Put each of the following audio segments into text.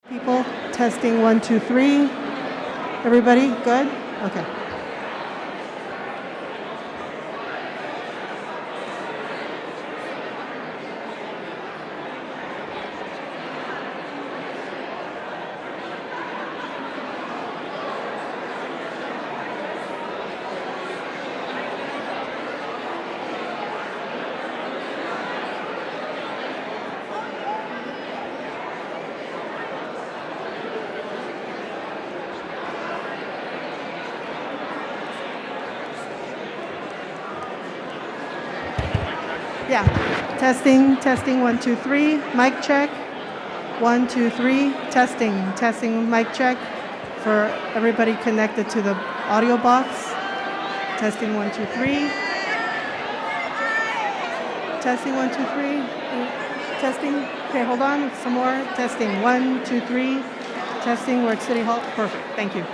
People, testing 1, 2, 3. Everybody good? Okay. Yeah. Testing 1, 2, 3. Mic check. 1, 2, 3. Testing, mic check for everybody connected to the audio box. Testing 1, 2, 3. Testing 1, 2, 3. Testing. Okay, hold on. Some more. Testing 1, 2, 3. Testing. We're at City Hall. Perfect. Thank you.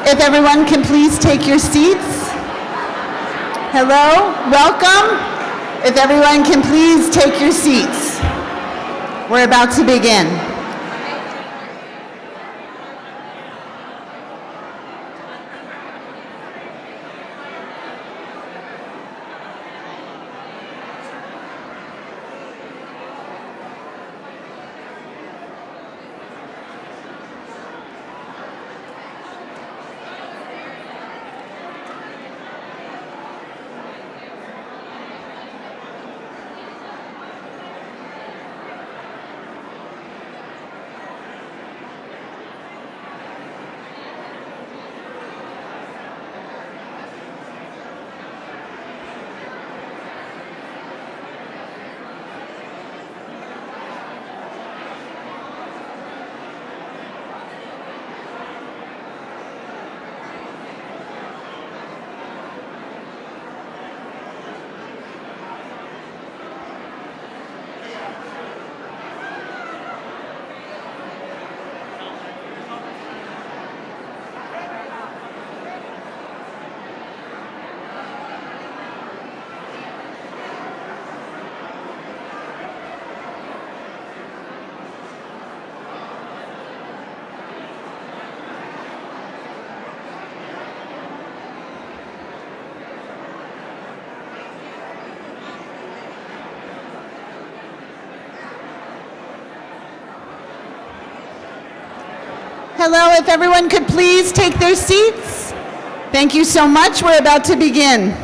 if everyone can please take your seats. Hello, welcome. If everyone can please take your seats. We're about to begin. Hello, if everyone could please take their seats. Thank you so much. We're about to begin.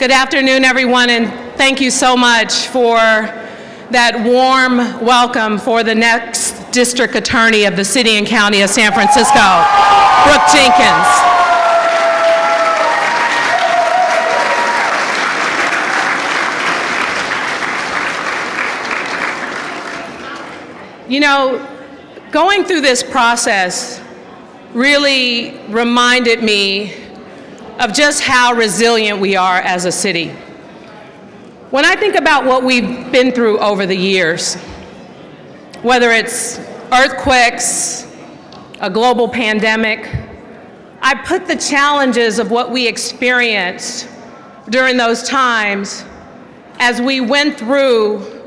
Good afternoon, everyone, and thank you so much for that warm welcome for the next District Attorney of the City and County of San Francisco, Brooke Jenkins. You know, going through this process really reminded me of just how resilient we are as a city. When I think about what we've been through over the years, whether it's earthquakes, a global pandemic, I put the challenges of what we experienced during those times as we went through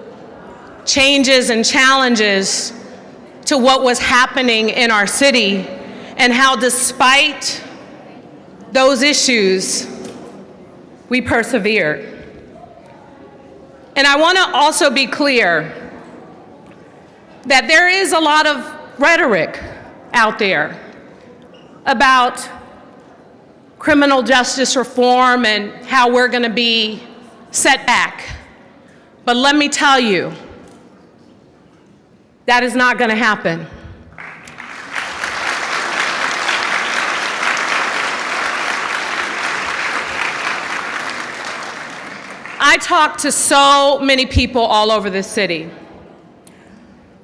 changes and challenges to what was happening in our city, and how despite those issues, we persevered. And I want to also be clear that there is a lot of rhetoric out there about criminal justice reform and how we're going to be set back. But let me tell you, that is not going to happen. I talk to so many people all over this city.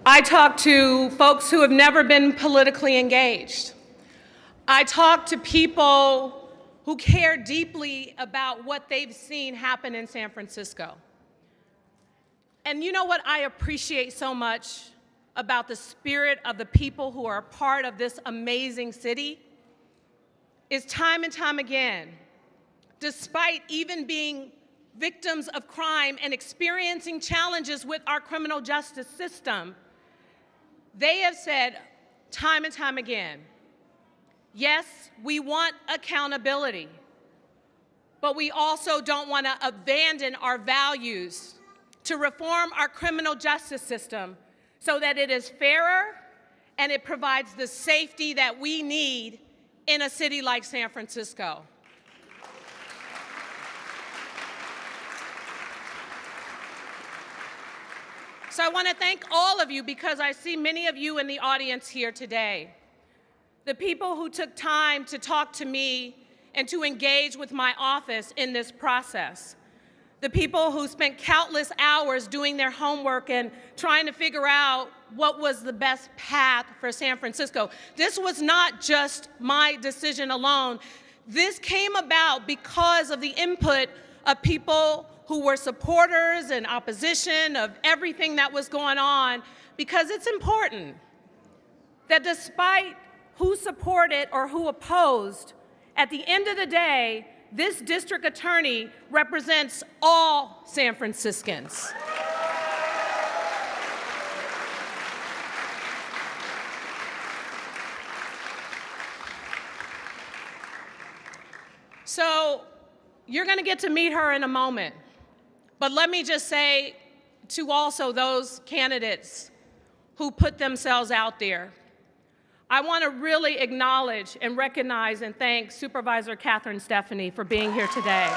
I talk to folks who have never been politically engaged. I talk to people who care deeply about what they've seen happen in San Francisco. And you know what I appreciate so much about the spirit of the people who are a part of this amazing city? Is time and time again, despite even being victims of crime and experiencing challenges with our criminal justice system, they have said time and time again, yes, we want accountability, but we also don't want to abandon our values to reform our criminal justice system so that it is fairer and it provides the safety that we need in a city like San Francisco. So I want to thank all of you because I see many of you in the audience here today. The people who took time to talk to me and to engage with my office in this process. The people who spent countless hours doing their homework and trying to figure out what was the best path for San Francisco. This was not just my decision alone. This came about because of the input of people who were supporters and opposition of everything that was going on, because it's important that despite who supported or who opposed, at the end of the day, this district attorney represents all San Franciscans. So you're going to get to meet her in a moment. But let me just say to also those candidates who put themselves out there, I want to really acknowledge and recognize and thank Supervisor Catherine Stephanie for being here today.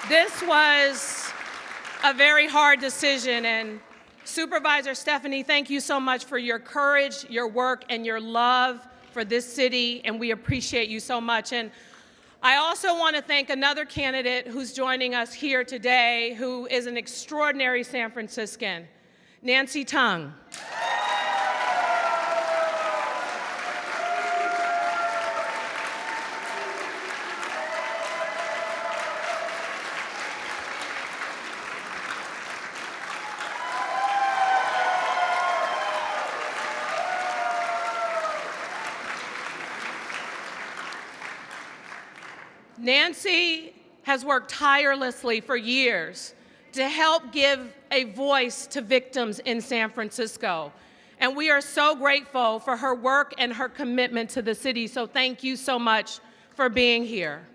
This was a very hard decision, and Supervisor Stephanie, thank you so much for your courage, your work, and your love for this city, and we appreciate you so much. And I also want to thank another candidate who's joining us here today, who is an extraordinary San Franciscan, Nancy Tung. Nancy has worked tirelessly for years to help give a voice to victims in San Francisco. And we are so grateful for her work and her commitment to the city. So thank you so much for being here.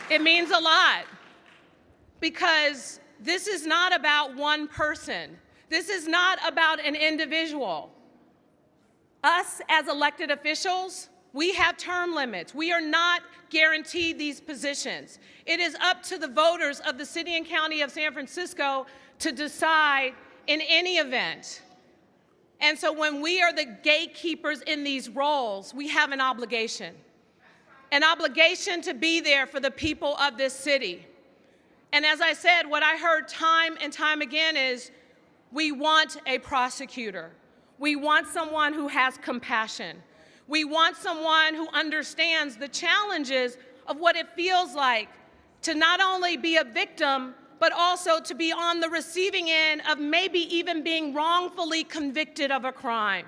It means a lot because this is not about one person. This is not about an individual. Us as elected officials, we have term limits. We are not guaranteed these positions. It is up to the voters of the city and county of San Francisco to decide in any event. And so when we are the gatekeepers in these roles, we have an obligation to be there for the people of this city. And as I said, what I heard time and time again is, we want a prosecutor. We want someone who has compassion. We want someone who understands the challenges of what it feels like to not only be a victim, but also to be on the receiving end of maybe even being wrongfully convicted of a crime.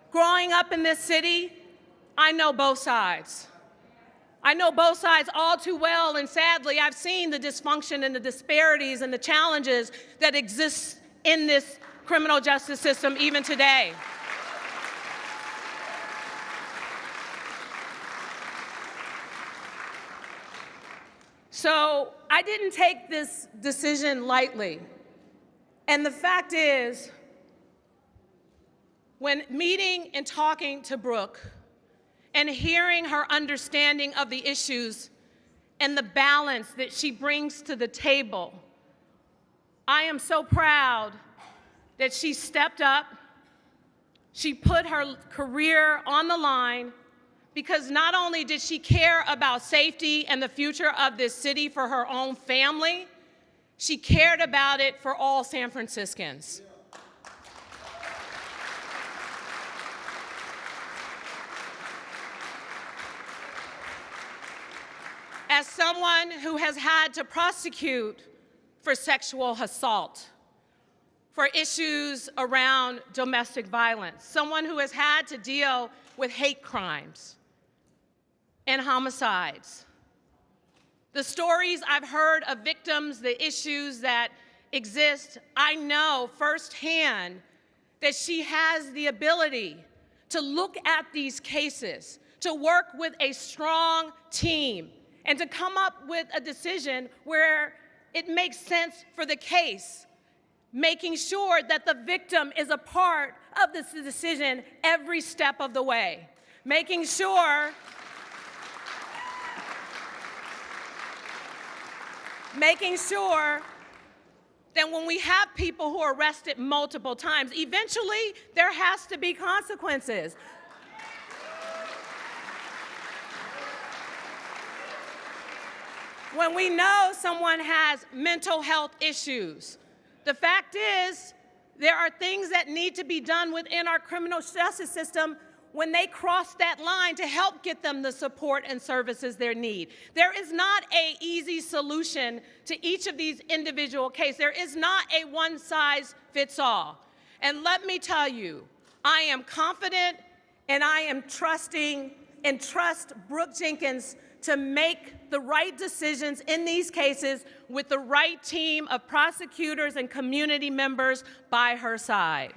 Growing up in this city, I know both sides. I know both sides all too well, and sadly, I've seen the dysfunction and the disparities and the challenges that exist in this criminal justice system even today. So I didn't take this decision lightly. And the fact is, when meeting and talking to Brooke and hearing her understanding of the issues and the balance that she brings to the table, I am so proud that she stepped up, she put her career on the line, because not only did she care about safety and the future of this city for her own family, she cared about it for all San Franciscans. As someone who has had to prosecute for sexual assault, for issues around domestic violence, someone who has had to deal with hate crimes and homicides, the stories I've heard of victims, the issues that exist, I know firsthand that she has the ability to look at these cases, to work with a strong team, and to come up with a decision where it makes sense for the case, making sure that the victim is a part of this decision every step of the way, making sure that when we have people who are arrested multiple times, eventually there has to be consequences. When we know someone has mental health issues, the fact is there are things that need to be done within our criminal justice system when they cross that line to help get them the support and services they need. There is not an easy solution to each of these individual cases. There is not a one-size-fits-all. And let me tell you, I am confident and I am trusting and trust Brooke Jenkins to make the right decisions in these cases with the right team of prosecutors and community members by her side.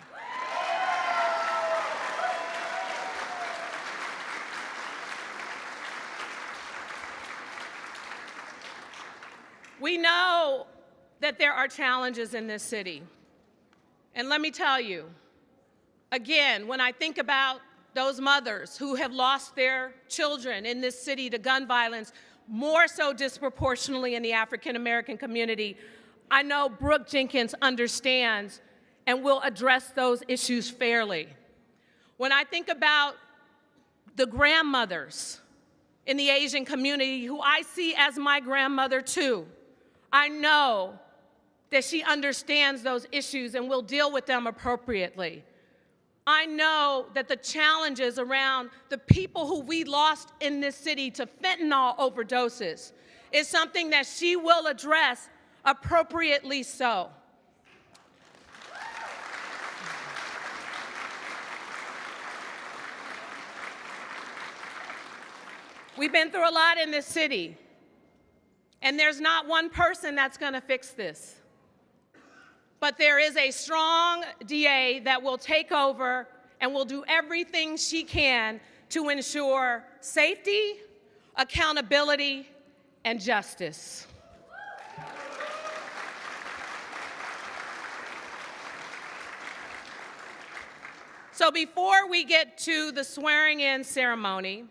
We know that there are challenges in this city. And let me tell you, again, when I think about those mothers who have lost their children in this city to gun violence, more so disproportionately in the African American community, I know Brooke Jenkins understands and will address those issues fairly. When I think about the grandmothers in the Asian community, who I see as my grandmother too, I know that she understands those issues and will deal with them appropriately. I know that the challenges around the people who we lost in this city to fentanyl overdoses is something that she will address appropriately so. We've been through a lot in this city, and there's not one person that's going to fix this. But there is a strong DA that will take over and will do everything she can to ensure safety, accountability, and justice. So before we get to the swearing-in ceremony,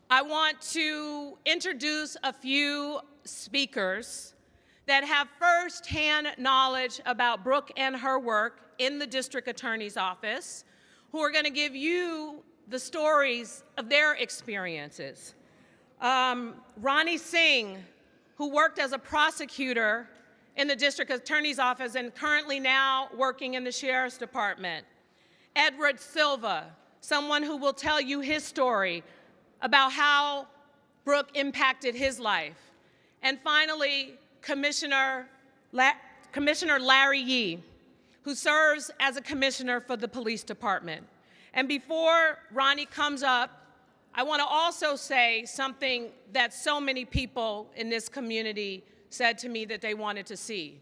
I want to introduce a few speakers that have firsthand knowledge about Brooke and her work in the district attorney's office, who are going to give you the stories of their experiences. Ronnie Singh, who worked as a prosecutor in the district attorney's office and currently now working in the sheriff's department. Edward Silva, someone who will tell you his story about how Brooke impacted his life. And finally, Commissioner Larry Yee, who serves as a commissioner for the police department. And before Ronnie comes up, I want to also say something that so many people in this community said to me that they wanted to see.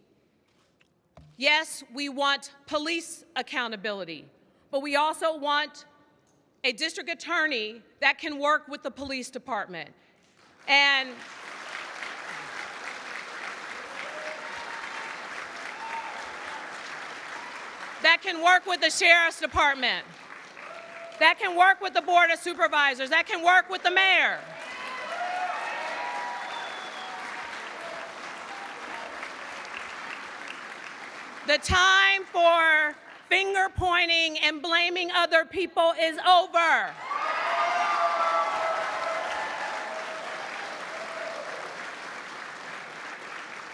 Yes, we want police accountability, but we also want a district attorney that can work with the police department. And that can work with the Sheriff's Department, that can work with the Board of Supervisors, that can work with the mayor. The time for finger pointing and blaming other people is over.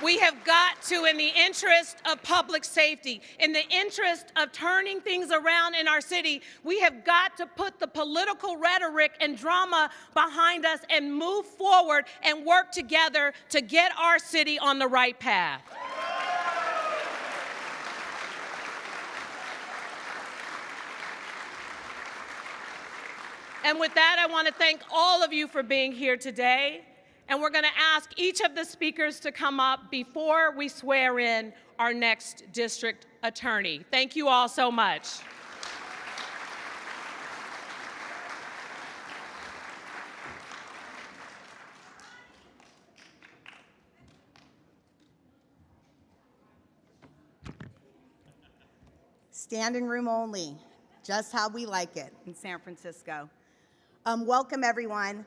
We have got to, in the interest of public safety, in the interest of turning things around in our city, we have got to put the political rhetoric and drama behind us and move forward and work together to get our city on the right path. And with that, I want to thank all of you for being here today. And we're going to ask each of the speakers to come up before we swear in our next district attorney. Thank you all so much. Standing room only, just how we like it in San Francisco. Welcome, everyone.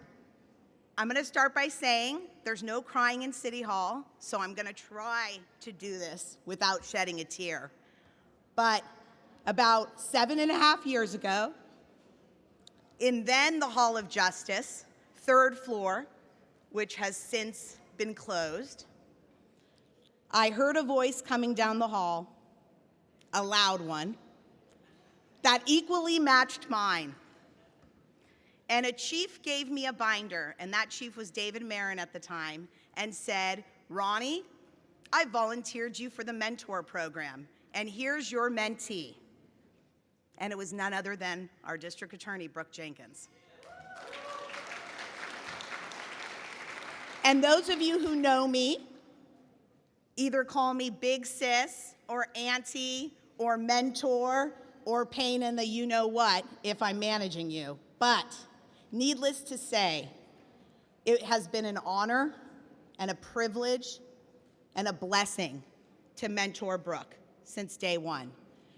I'm going to start by saying there's no crying in City Hall, so I'm going to try to do this without shedding a tear. But about 7.5 years ago, in then the Hall of Justice, 3rd floor, which has since been closed, I heard a voice coming down the hall, a loud one, that equally matched mine. And a chief gave me a binder, and that chief was David Marin at the time, and said, "Ronnie, I volunteered you for the mentor program, and here's your mentee." And it was none other than our district attorney, Brooke Jenkins. And those of you who know me either call me Big Sis, or Auntie, or Mentor, or pain in the you-know-what if I'm managing you. But needless to say, it has been an honor and a privilege and a blessing to mentor Brooke since day one.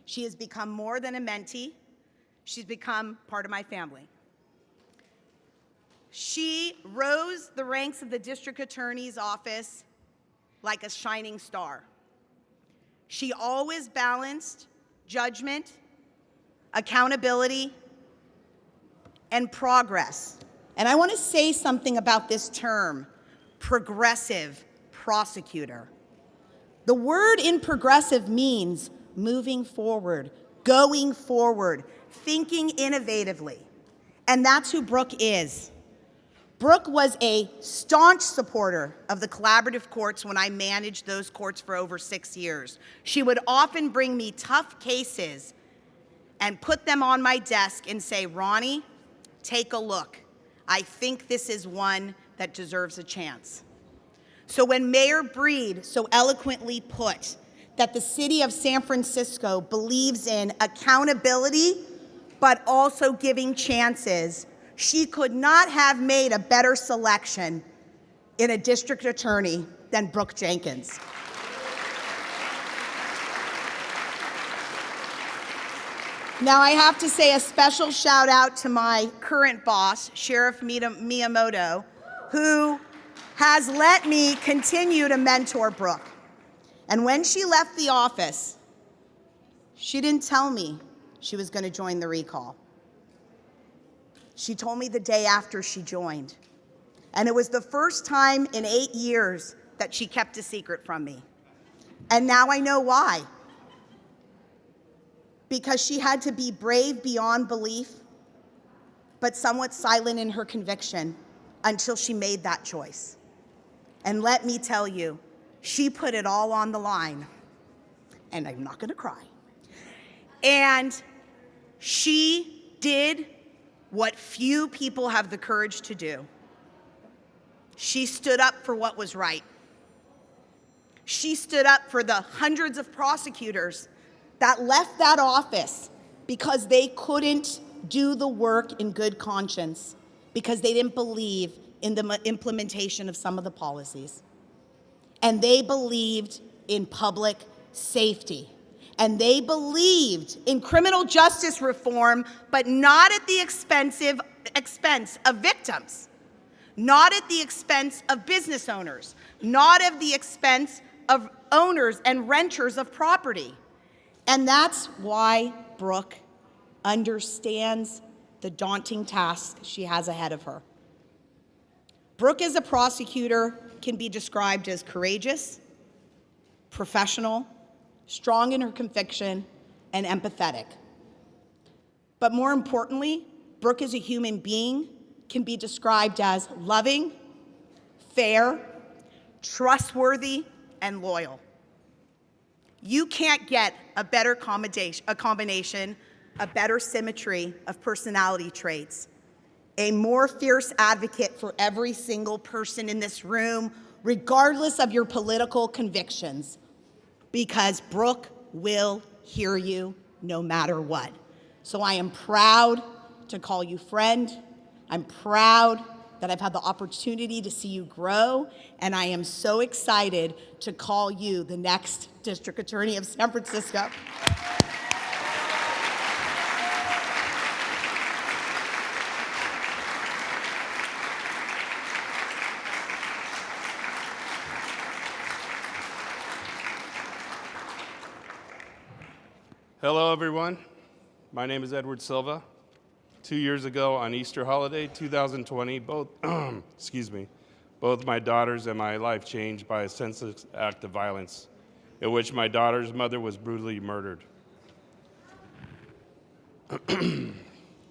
She has become more than a mentee. She's become part of my family. She rose the ranks of the district attorney's office like a shining star. She always balanced judgment, accountability, and progress. And I want to say something about this term, progressive prosecutor. The word in progressive means moving forward, going forward, thinking innovatively. And that's who Brooke is. Brooke was a staunch supporter of the collaborative courts when I managed those courts for over 6 years. She would often bring me tough cases and put them on my desk and say, "Ronnie, take a look. I think this is one that deserves a chance." So when Mayor Breed so eloquently put that the city of San Francisco believes in accountability, but also giving chances, she could not have made a better selection in a district attorney than Brooke Jenkins. Now, I have to say a special shout out to my current boss, Sheriff Miyamoto, who has let me continue to mentor Brooke. And when she left the office, she didn't tell me she was going to join the recall. She told me the day after she joined. And it was the first time in 8 years that she kept a secret from me. And now I know why. Because she had to be brave beyond belief, but somewhat silent in her conviction until she made that choice. And let me tell you, she put it all on the line. And I'm not gonna cry. And she did what few people have the courage to do. She stood up for what was right. She stood up for the hundreds of prosecutors that left that office because they couldn't do the work in good conscience, because they didn't believe in the implementation of some of the policies. And they believed in public safety. and they believed in criminal justice reform, but not at the expense of victims, not at the expense of business owners, not at the expense of owners and renters of property. And that's why Brooke understands the daunting task she has ahead of her. Brooke, as a prosecutor, can be described as courageous, professional, strong in her conviction, and empathetic. But more importantly, Brooke as a human being can be described as loving, fair, trustworthy, and loyal. You can't get a better combination, a better symmetry of personality traits, a more fierce advocate for every single person in this room, regardless of your political convictions, because Brooke will hear you no matter what. So I am proud to call you friend. I'm proud that I've had the opportunity to see you grow, and I am so excited to call you the next District Attorney of San Francisco. Hello, everyone. My name is Edward Silva. 2 years ago on Easter holiday 2020, both my daughters and my life changed by a senseless act of violence in which my daughter's mother was brutally murdered.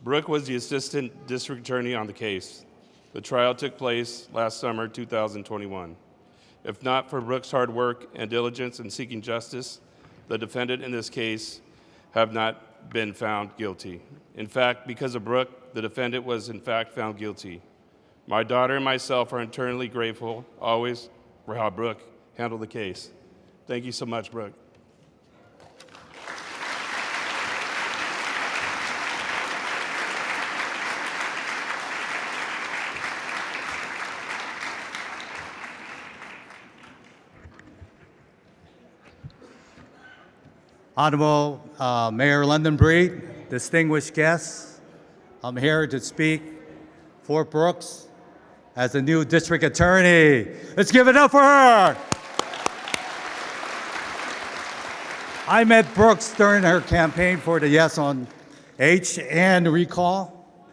Brooke was the assistant district attorney on the case. The trial took place last summer, 2021. If not for Brooke's hard work and diligence in seeking justice, the defendant in this case have not been found guilty. In fact, because of Brooke, the defendant was in fact found guilty. My daughter and myself are eternally grateful always for how Brooke handled the case. Thank you so much, Brooke. Honorable Mayor London Breed, distinguished guests, I'm here to speak for Brooks as the new district attorney. Let's give it up for her. I met Brooks during her campaign for the Yes on H and recall,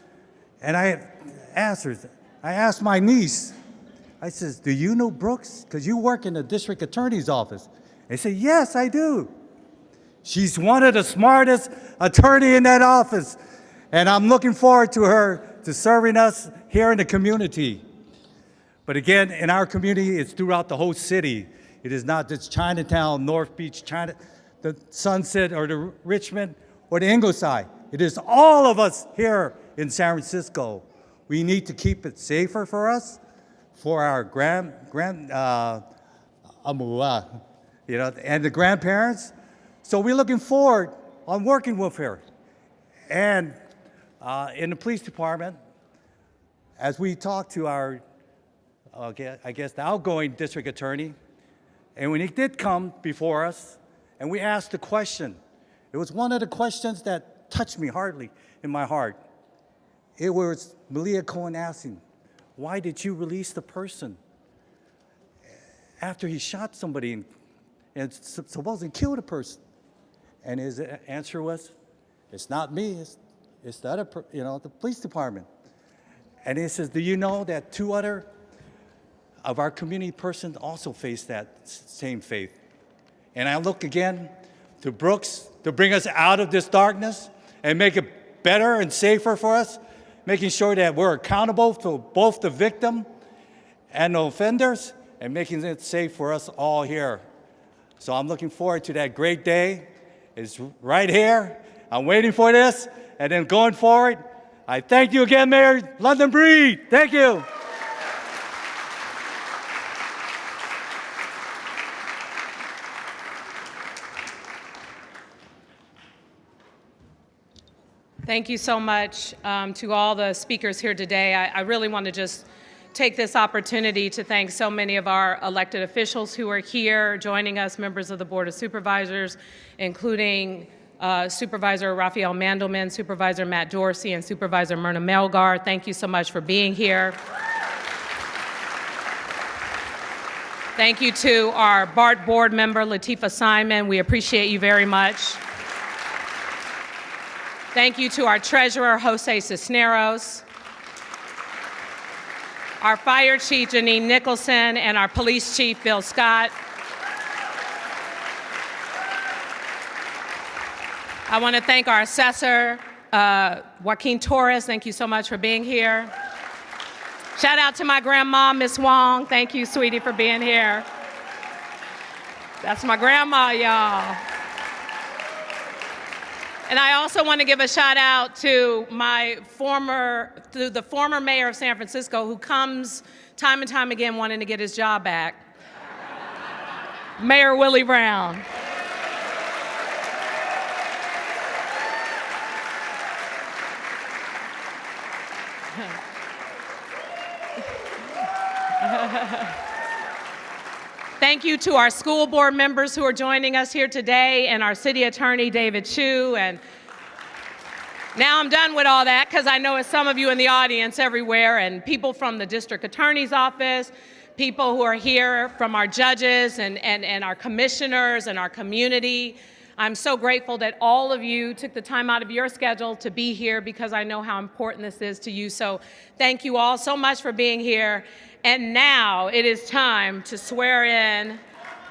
and I asked my niece, I says, do you know Brooks? Because you work in the district attorney's office. They said, yes, I do. She's one of the smartest attorney in that office, and I'm looking forward to her to serving us here in the community. But again, in our community, it's throughout the whole city. It is not just Chinatown, North Beach, the Sunset, or the Richmond, or the Ingleside. It is all of us here in San Francisco. We need to keep it safer for us, for our and the grandparents. So we're looking forward on working with her. And in the police department, as we talked to our, I guess the outgoing district attorney, and when he did come before us, and we asked the question, it was one of the questions that touched me hardly in my heart. It was Malia Cohen asking, why did you release the person after he shot somebody and supposedly killed a person? And his answer was, it's not me, it's the other, the police department. And he says, do you know that 2 other of our community persons also face that same fate? And I look again to Brooks to bring us out of this darkness and make it better and safer for us, making sure that we're accountable to both the victim and the offenders, and making it safe for us all here. So I'm looking forward to that great day. It's right here. I'm waiting for this. And then going forward, I thank you again, Mayor London Breed. Thank you. Thank you so much to all the speakers here today. I really want to just take this opportunity to thank so many of our elected officials who are here joining us, members of the Board of Supervisors, including Supervisor Raphael Mandelman, Supervisor Matt Dorsey, and Supervisor Myrna Melgar. Thank you so much for being here. Thank you to our BART board member, Latifah Simon. We appreciate you very much. Thank you to our treasurer, Jose Cisneros, our fire chief, Janine Nicholson, and our police chief, Bill Scott. I want to thank our assessor, Joaquin Torres. Thank you so much for being here. Shout out to my grandma, Miss Wong. Thank you, sweetie, for being here. That's my grandma, y'all. And I also want to give a shout out to the former mayor of San Francisco, who comes time and time again wanting to get his job back, Mayor Willie Brown. Thank you to our school board members who are joining us here today, and our city attorney, David Chu. And now I'm done with all that, because I know it's some of you in the audience everywhere, and people from the district attorney's office, people who are here from our judges and our commissioners and our community. I'm so grateful that all of you took the time out of your schedule to be here, because I know how important this is to you. So thank you all so much for being here. And now it is time to swear in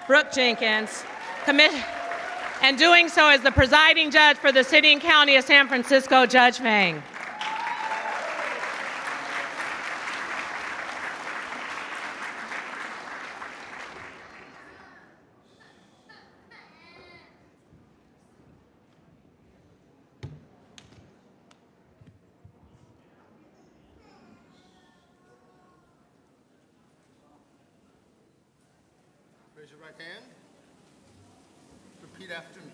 Brooke Jenkins, and doing so as the presiding judge for the City and County of San Francisco, Judge Feng. Raise your right hand. Repeat after me.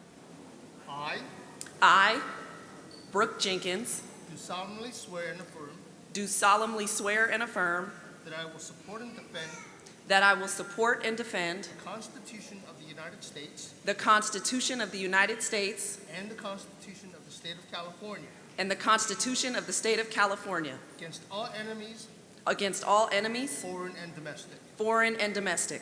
I, Brooke Jenkins, Do solemnly swear and affirm do solemnly swear and affirm that I will support and defend that I will support and defend the Constitution of the United States the Constitution of the United States and the Constitution of the State of California and the Constitution of the State of California against all enemies, against all enemies, foreign and domestic, foreign and domestic,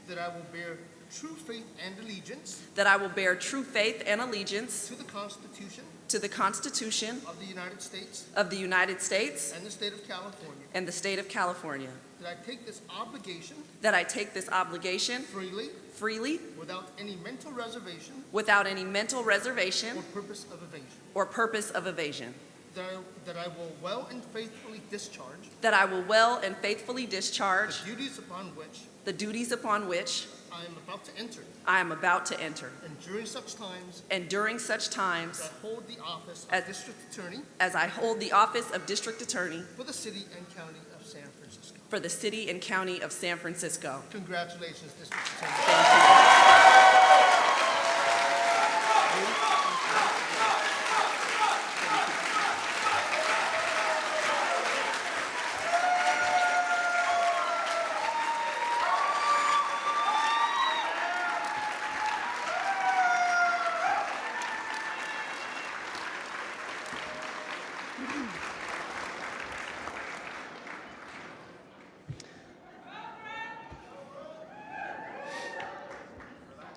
that I will bear true faith and allegiance that I will bear true faith and allegiance to the Constitution to the Constitution of the United States of the United States and the State of California, and the State of California, that I take this obligation that I take this obligation freely without any mental reservation without any mental reservation or purpose of evasion, or purpose of evasion, that I will well and faithfully discharge that I will well and faithfully discharge the duties upon which the duties upon which I am about to enter, I am about to enter, and during such times and during such times as I hold the office As- of District Attorney as I hold the office of District Attorney for the City and County of San Francisco. for the City and County of San Francisco. Congratulations, District Attorney.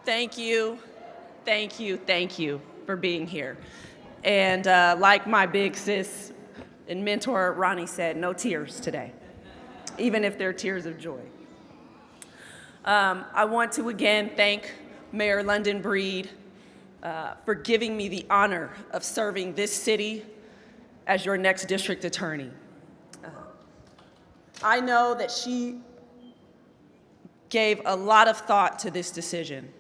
Thank you. Thank you, thank you, thank you for being here. And like my big sis and mentor Ronnie said, no tears today, even if they're tears of joy. I want to again thank Mayor London Breed for giving me the honor of serving this city as your next district attorney. I know that she gave a lot of thought to this decision,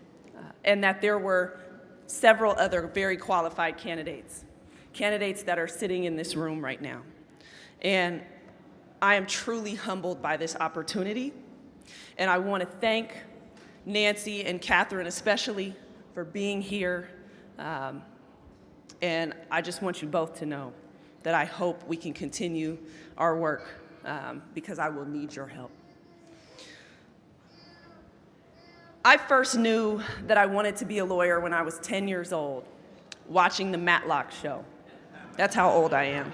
and that there were several other very qualified candidates that are sitting in this room right now. And I am truly humbled by this opportunity, and I want to thank Nancy and Catherine especially for being here. And I just want you both to know that I hope we can continue our work because I will need your help. I first knew that I wanted to be a lawyer when I was 10 years old, watching the Matlock show. That's how old I am.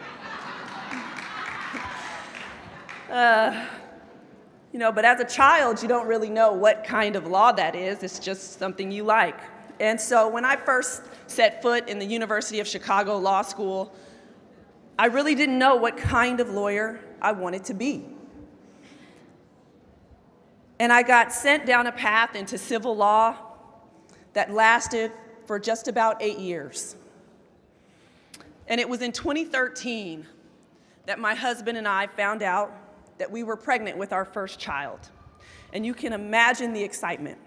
But as a child, you don't really know what kind of law that is. It's just something you like. And so when I first set foot in the University of Chicago Law School, I really didn't know what kind of lawyer I wanted to be. And I got sent down a path into civil law that lasted for just about 8 years. And it was in 2013 that my husband and I found out that we were pregnant with our first child. And you can imagine the excitement.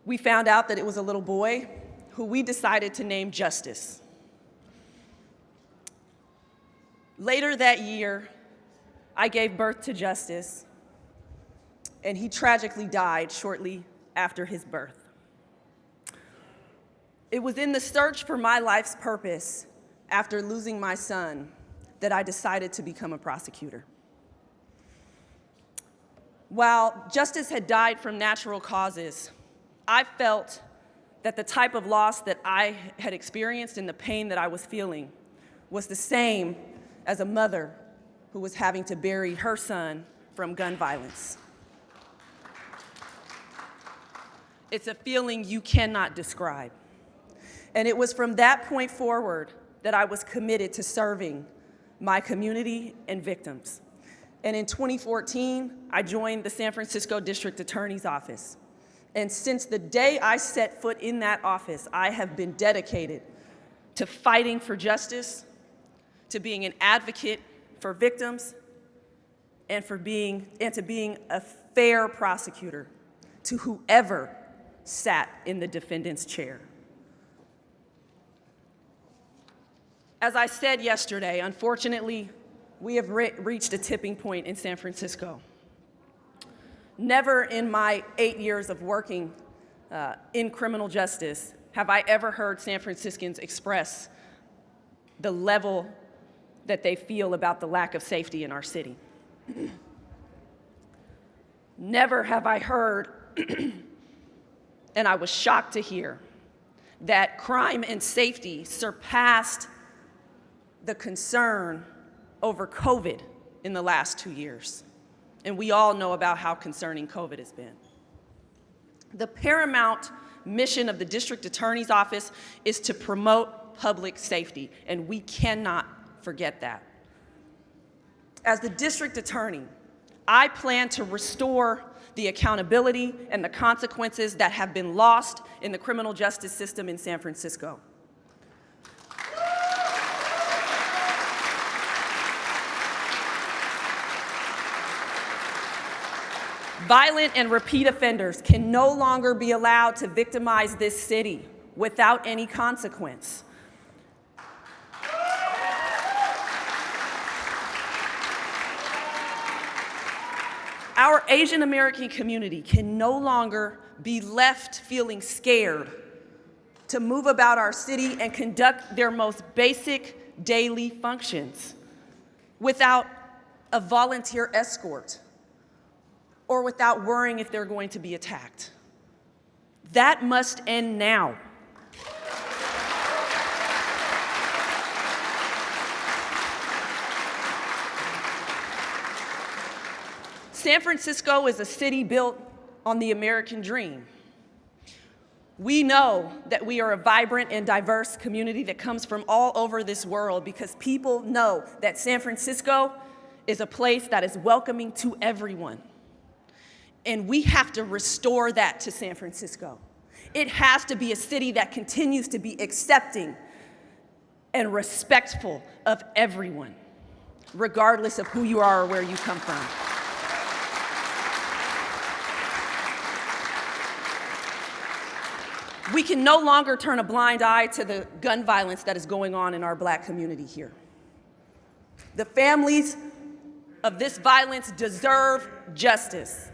We found out that it was a little boy who we decided to name Justice. Later that year, I gave birth to Justice, and he tragically died shortly after his birth. It was in the search for my life's purpose after losing my son that I decided to become a prosecutor. While Justice had died from natural causes, I felt that the type of loss that I had experienced and the pain that I was feeling was the same as a mother who was having to bury her son from gun violence. It's a feeling you cannot describe. And it was from that point forward that I was committed to serving my community and victims. And in 2014, I joined the San Francisco District Attorney's Office. And since the day I set foot in that office, I have been dedicated to fighting for justice, to being an advocate for victims, and to being a fair prosecutor to whoever sat in the defendant's chair. As I said yesterday, unfortunately, we have reached a tipping point in San Francisco. Never in my 8 years of working in criminal justice have I ever heard San Franciscans express the level that they feel about the lack of safety in our city. Never have I heard, and I was shocked to hear, that crime and safety surpassed the concern over COVID in the last 2 years. And we all know about how concerning COVID has been. The paramount mission of the District Attorney's Office is to promote public safety, and we cannot forget that. As the District Attorney, I plan to restore the accountability and the consequences that have been lost in the criminal justice system in San Francisco. Violent and repeat offenders can no longer be allowed to victimize this city without any consequence. Our Asian American community can no longer be left feeling scared to move about our city and conduct their most basic daily functions without a volunteer escort or without worrying if they're going to be attacked. That must end now. San Francisco is a city built on the American dream. We know that we are a vibrant and diverse community that comes from all over this world because people know that San Francisco is a place that is welcoming to everyone. And we have to restore that to San Francisco. It has to be a city that continues to be accepting and respectful of everyone, regardless of who you are or where you come from. We can no longer turn a blind eye to the gun violence that is going on in our Black community here. The families of this violence deserve justice.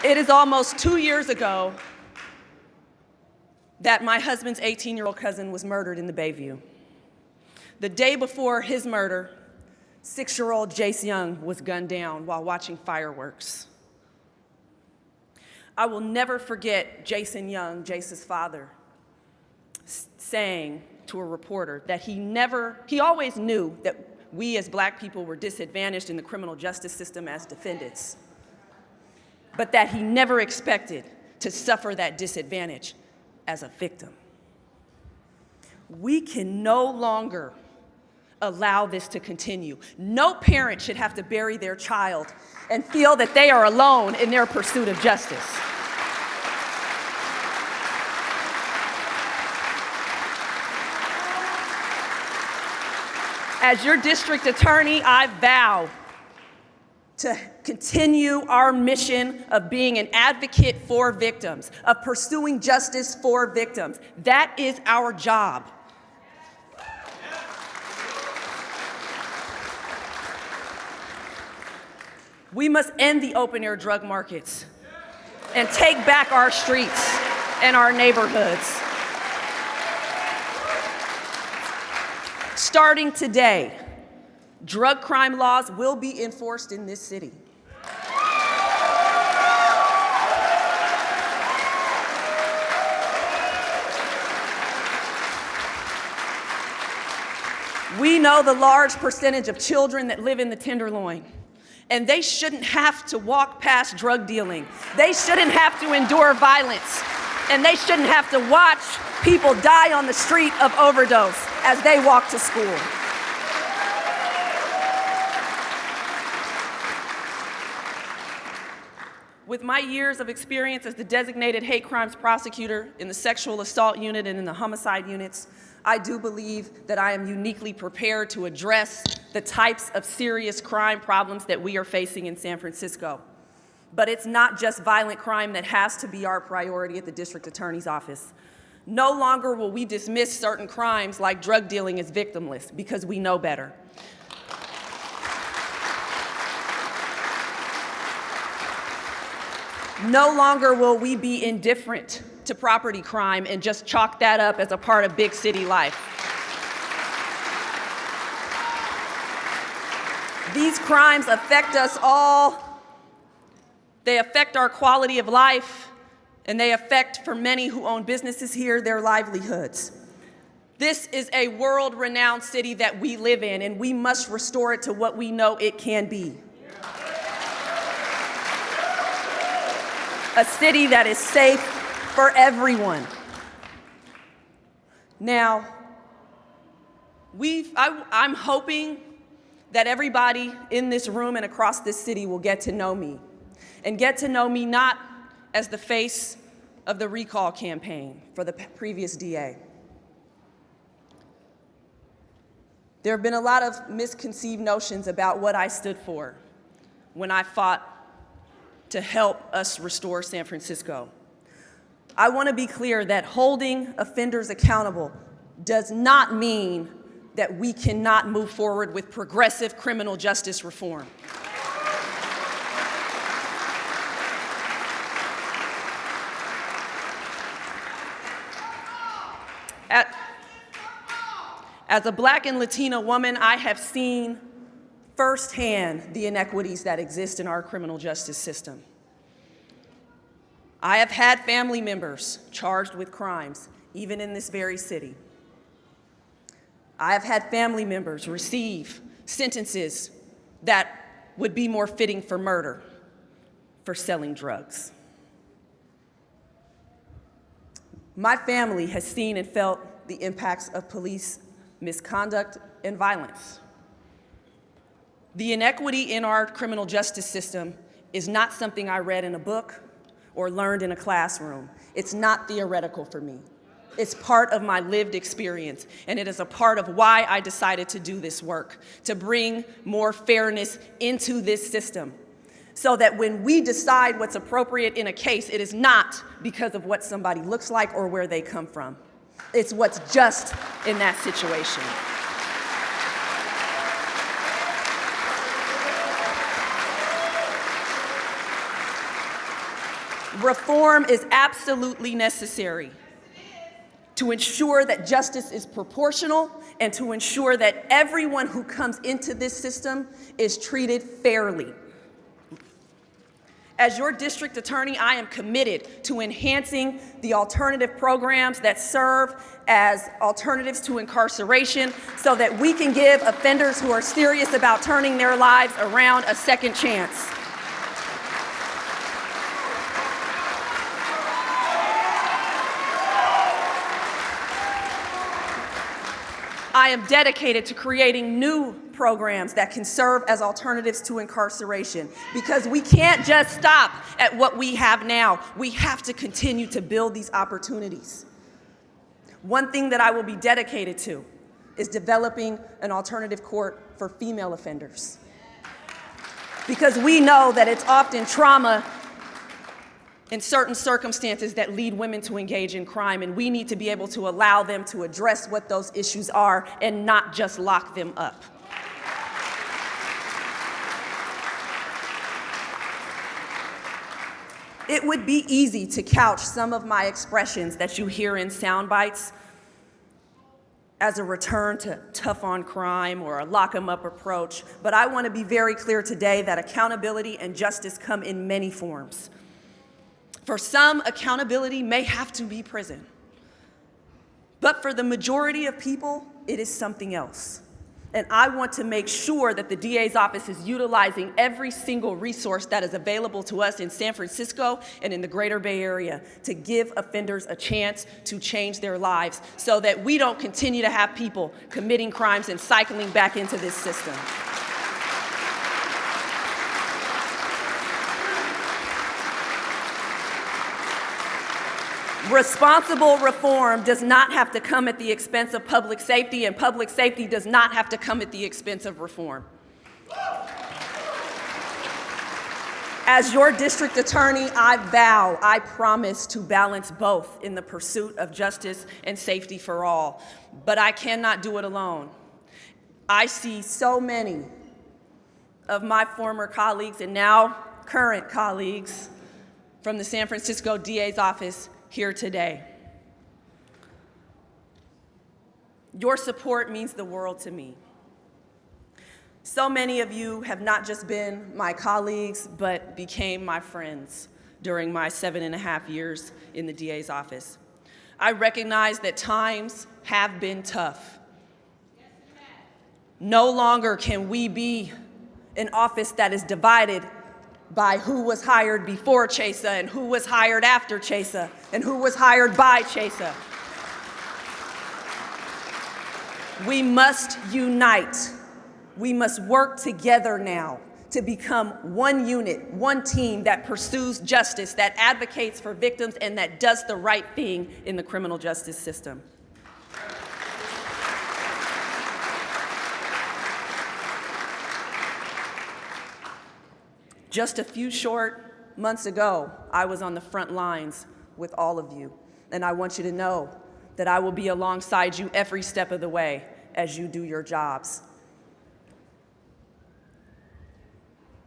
It is almost 2 years ago that my husband's 18-year-old cousin was murdered in the Bayview. The day before his murder, 6-year-old Jace Young was gunned down while watching fireworks. I will never forget Jason Young, Jace's father, saying to a reporter that he always knew that we as Black people were disadvantaged in the criminal justice system as defendants, but that he never expected to suffer that disadvantage as a victim. We can no longer allow this to continue. No parent should have to bury their child and feel that they are alone in their pursuit of justice. As your district attorney, I vow to continue our mission of being an advocate for victims, of pursuing justice for victims. That is our job. We must end the open-air drug markets and take back our streets and our neighborhoods. Starting today, drug crime laws will be enforced in this city. We know the large percentage of children that live in the Tenderloin, and they shouldn't have to walk past drug dealing. They shouldn't have to endure violence, and they shouldn't have to watch people die on the street of overdose as they walk to school. With my years of experience as the designated hate crimes prosecutor in the sexual assault unit and in the homicide units, I do believe that I am uniquely prepared to address the types of serious crime problems that we are facing in San Francisco. But it's not just violent crime that has to be our priority at the district attorney's office. No longer will we dismiss certain crimes like drug dealing as victimless because we know better. No longer will we be indifferent to property crime and just chalk that up as a part of big city life. These crimes affect us all. They affect our quality of life, and they affect, for many who own businesses here, their livelihoods. This is a world-renowned city that we live in, and we must restore it to what we know it can be. A city that is safe for everyone. Now, I'm hoping that everybody in this room and across this city will get to know me, and get to know me not as the face of the recall campaign for the previous DA. There have been a lot of misconceived notions about what I stood for when I fought to help us restore San Francisco. I want to be clear that holding offenders accountable does not mean that we cannot move forward with progressive criminal justice reform. As a Black and Latina woman, I have seen firsthand the inequities that exist in our criminal justice system. I have had family members charged with crimes, even in this very city. I have had family members receive sentences that would be more fitting for murder for selling drugs. My family has seen and felt the impacts of police misconduct and violence. The inequity in our criminal justice system is not something I read in a book or learned in a classroom. It's not theoretical for me. It's part of my lived experience, and it is a part of why I decided to do this work, to bring more fairness into this system, so that when we decide what's appropriate in a case, it is not because of what somebody looks like or where they come from. It's what's just in that situation. Reform is absolutely necessary. to ensure that justice is proportional, and to ensure that everyone who comes into this system is treated fairly. As your district attorney, I am committed to enhancing the alternative programs that serve as alternatives to incarceration so that we can give offenders who are serious about turning their lives around a second chance. I am dedicated to creating new programs that can serve as alternatives to incarceration, because we can't just stop at what we have now. We have to continue to build these opportunities. One thing that I will be dedicated to is developing an alternative court for female offenders, because we know that it's often trauma in certain circumstances that lead women to engage in crime, and we need to be able to allow them to address what those issues are and not just lock them up. It would be easy to couch some of my expressions that you hear in sound bites as a return to tough on crime or a lock 'em up approach, but I want to be very clear today that accountability and justice come in many forms. For some, accountability may have to be prison. But for the majority of people, it is something else. And I want to make sure that the DA's office is utilizing every single resource that is available to us in San Francisco and in the greater Bay Area to give offenders a chance to change their lives so that we don't continue to have people committing crimes and cycling back into this system. Responsible reform does not have to come at the expense of public safety, and public safety does not have to come at the expense of reform. As your district attorney, I promise to balance both in the pursuit of justice and safety for all. But I cannot do it alone. I see so many of my former colleagues and now current colleagues from the San Francisco DA's office here today. Your support means the world to me. So many of you have not just been my colleagues, but became my friends during my 7.5 years in the DA's office. I recognize that times have been tough. No longer can we be an office that is divided by who was hired before Chesa and who was hired after Chesa and who was hired by Chesa. We must unite. We must work together now to become one unit, one team that pursues justice, that advocates for victims, and that does the right thing in the criminal justice system. Just a few short months ago, I was on the front lines with all of you, and I want you to know that I will be alongside you every step of the way as you do your jobs.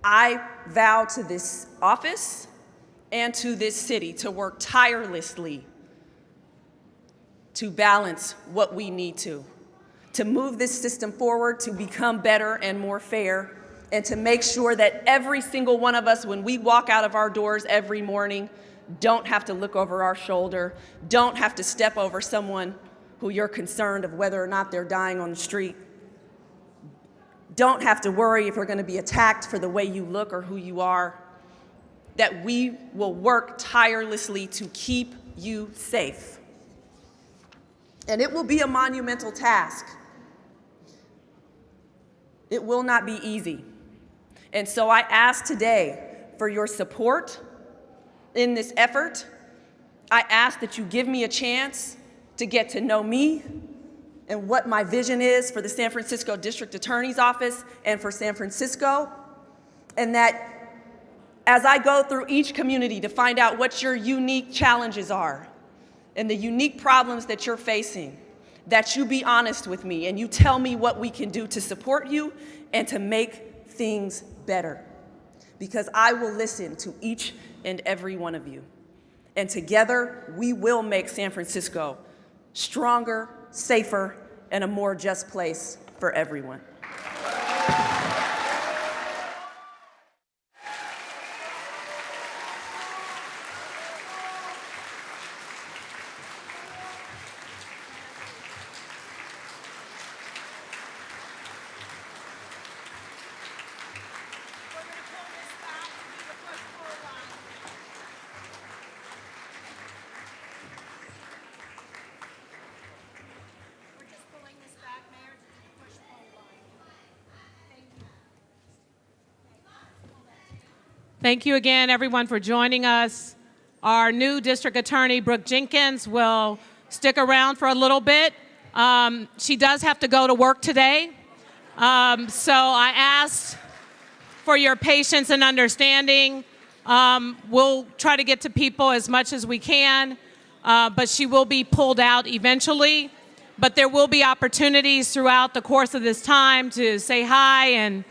I vow to this office and to this city to work tirelessly to balance what we need to move this system forward, to become better and more fair, and to make sure that every single one of us, when we walk out of our doors every morning, don't have to look over our shoulder, don't have to step over someone who you're concerned of whether or not they're dying on the street, don't have to worry if we're going to be attacked for the way you look or who you are, that we will work tirelessly to keep you safe. And it will be a monumental task. It will not be easy. And so I ask today for your support in this effort. I ask that you give me a chance to get to know me and what my vision is for the San Francisco District Attorney's Office and for San Francisco, and that as I go through each community to find out what your unique challenges are and the unique problems that you're facing, that you be honest with me and you tell me what we can do to support you and to make things better. Because I will listen to each and every one of you. And together, we will make San Francisco stronger, safer, and a more just place for everyone. Thank you again, everyone, for joining us. Our new district attorney, Brooke Jenkins, will stick around for a little bit. She does have to go to work today. So I asked for your patience and understanding. We'll try to get to people as much as we can, but she will be pulled out eventually. But there will be opportunities throughout the course of this time to say hi and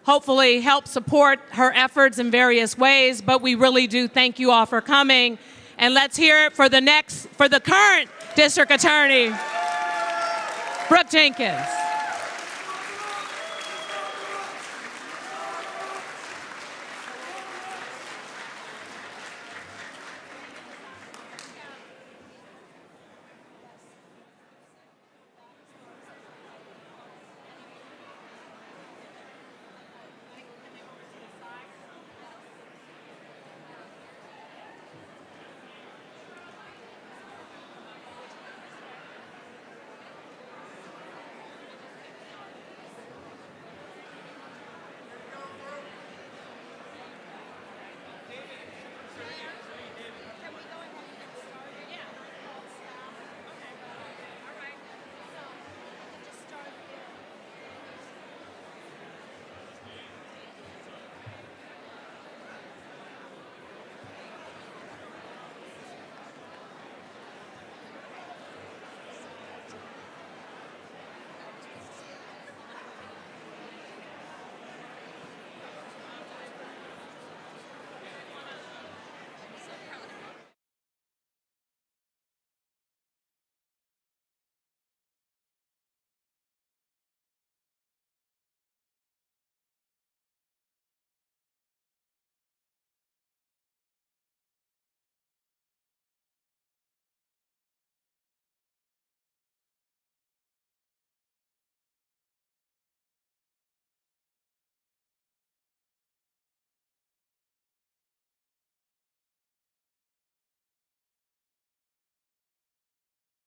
hopefully help support her efforts in various ways. But we really do thank you all for coming. And let's hear it for the current district attorney, Brooke Jenkins.